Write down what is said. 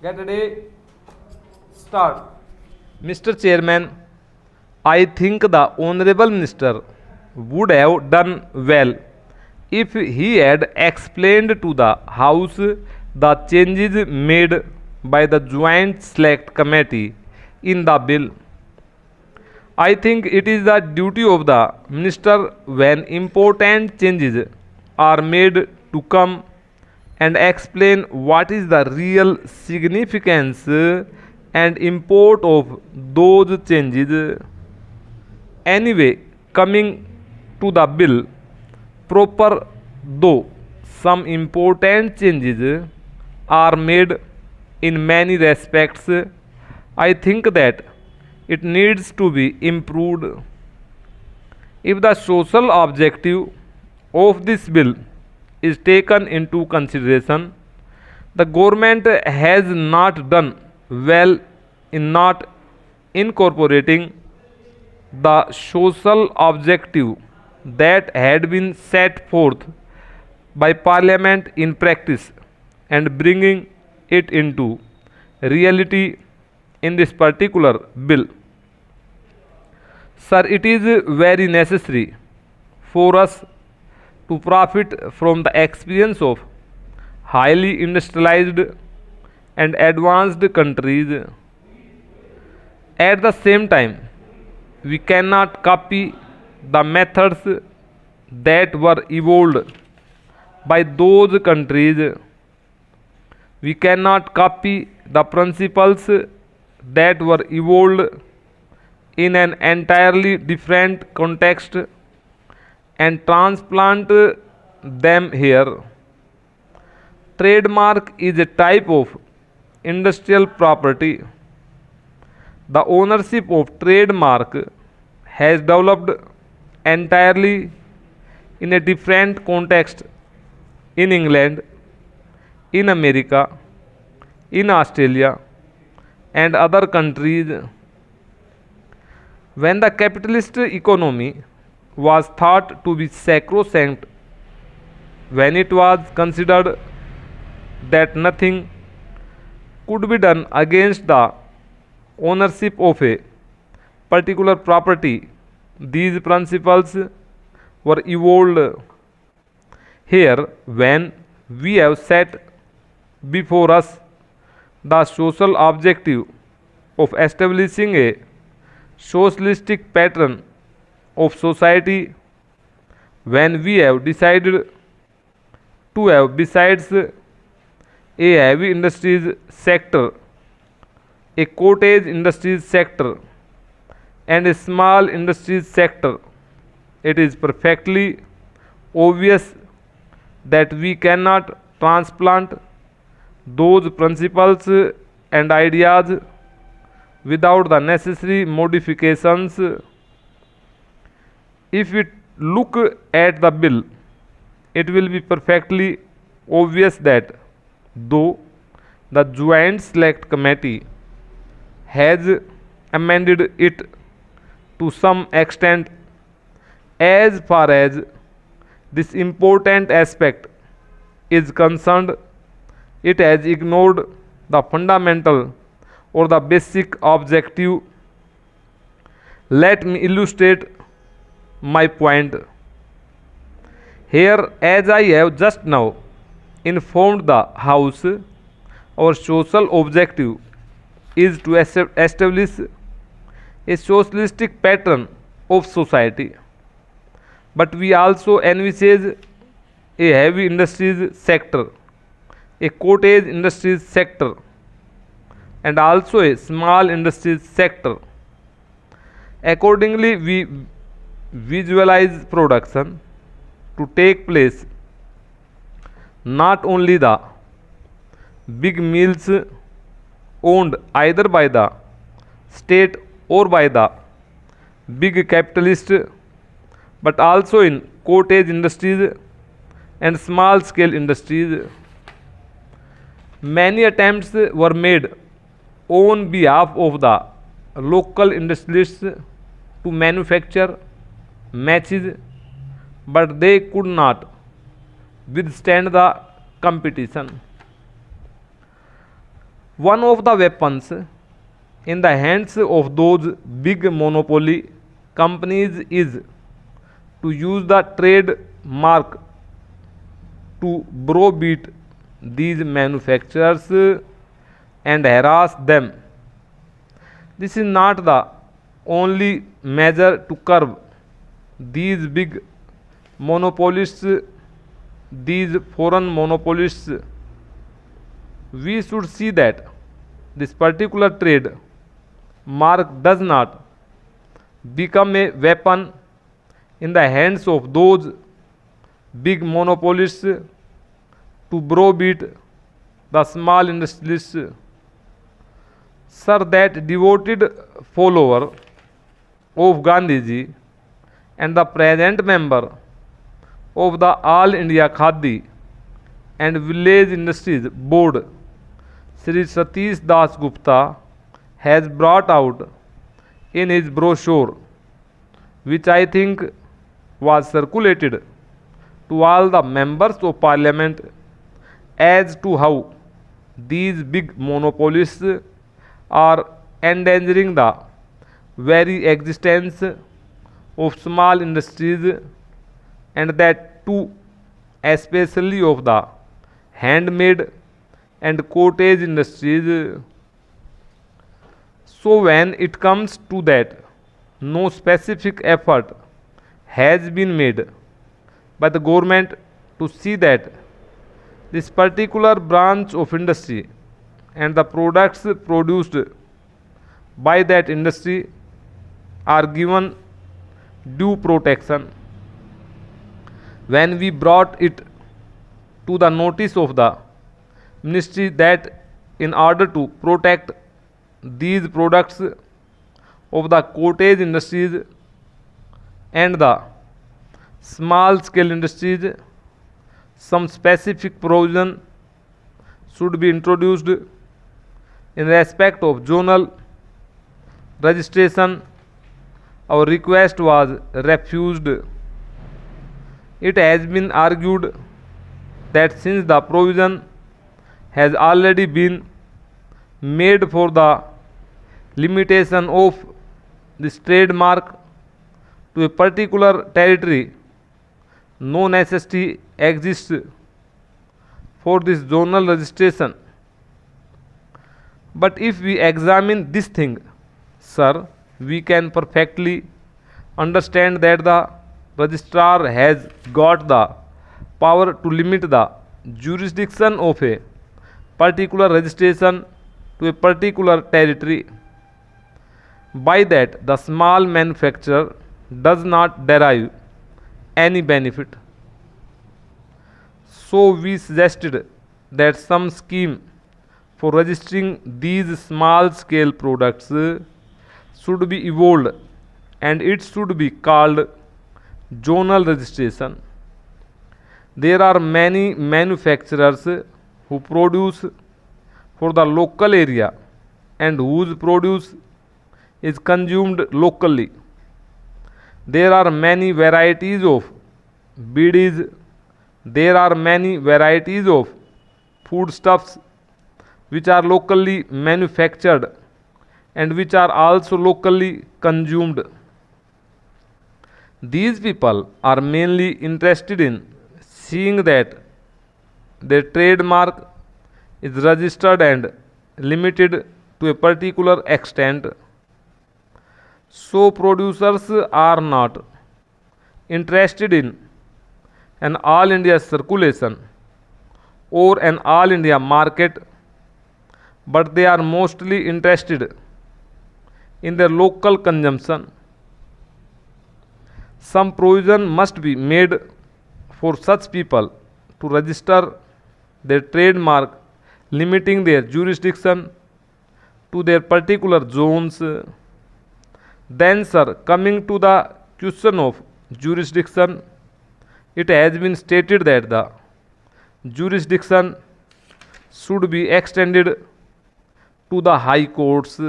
Get ready. Start. Mr. Chairman, I think the Honorable Minister would have done well if he had explained to the House the changes made by the Joint Select Committee in the bill. I think it is the duty of the Minister when important changes are made to come and explain what is the real significance and import of those changes. Anyway, coming to the bill proper, though some important changes are made in many respects, I think that it needs to be improved. If the social objective of this bill is taken into consideration, the government has not done well in not incorporating the social objective that had been set forth by Parliament in practice and bringing it into reality in this particular bill. Sir, it is very necessary for us to profit from the experience of highly industrialized and advanced countries. At the same time, we cannot copy the methods that were evolved by those countries. We cannot copy the principles that were evolved in an entirely different context and transplant them here. Trademark is a type of industrial property. The ownership of trademark has developed entirely in a different context in England, in America, in Australia, and other countries. When the capitalist economy was thought to be sacrosanct, when it was considered that nothing could be done against the ownership of a particular property, these principles were evolved. Here, when we have set before us the social objective of establishing a socialistic pattern of society, when we have decided to have, besides a heavy industries sector, a cottage industries sector, and a small industries sector, it is perfectly obvious that we cannot transplant those principles and ideas without the necessary modifications. If we look at the bill, it will be perfectly obvious that though the Joint Select Committee has amended it to some extent, as far as this important aspect is concerned, it has ignored the fundamental or the basic objective. Let me illustrate my point. Here, as I have just now informed the House, our social objective is to establish a socialistic pattern of society. But we also envisage a heavy industries sector, a cottage industries sector, and also a small industries sector. Accordingly, we visualize production to take place not only the big mills owned either by the state or by the big capitalist, but also in cottage industries and small scale industries. Many attempts were made on behalf of the local industrialists to manufacture matches, but they could not withstand the competition. One of the weapons in the hands of those big monopoly companies is to use the trademark to browbeat these manufacturers and harass them. This is not the only measure to curb these big monopolists, these foreign monopolists. We should see that this particular trade mark does not become a weapon in the hands of those big monopolists to browbeat the small industrialists. Sir, that devoted follower of Gandhiji and the present member of the All India Khadi and Village Industries Board, Sri Satish Das Gupta, has brought out in his brochure, which I think was circulated to all the members of parliament, as to how these big monopolists are endangering the very existence of small industries, and that too especially of the handmade and cottage industries. So when it comes to that, no specific effort has been made by the government to see that this particular branch of industry and the products produced by that industry are given due protection. When we brought it to the notice of the ministry that in order to protect these products of the cottage industries and the small scale industries, some specific provision should be introduced in respect of zonal registration. Our request was refused. It has been argued that since the provision has already been made for the limitation of this trademark to a particular territory, no necessity exists for this zonal registration. But if we examine this thing, sir, we can perfectly understand that the registrar has got the power to limit the jurisdiction of a particular registration to a particular territory. By that, the small manufacturer does not derive any benefit. So we suggested that some scheme for registering these small scale products should be evolved, and it should be called zonal registration. There are many manufacturers who produce for the local area and whose produce is consumed locally. There are many varieties of beedies. There are many varieties of foodstuffs which are locally manufactured and which are also locally consumed. These people are mainly interested in seeing that their trademark is registered and limited to a particular extent. So producers are not interested in an all India circulation or an all India market, but they are mostly interested in their local consumption. Some provision must be made for such people to register their trademark, limiting their jurisdiction to their particular zones. Then, sir, coming to the question of jurisdiction, it has been stated that the jurisdiction should be extended to the high courts.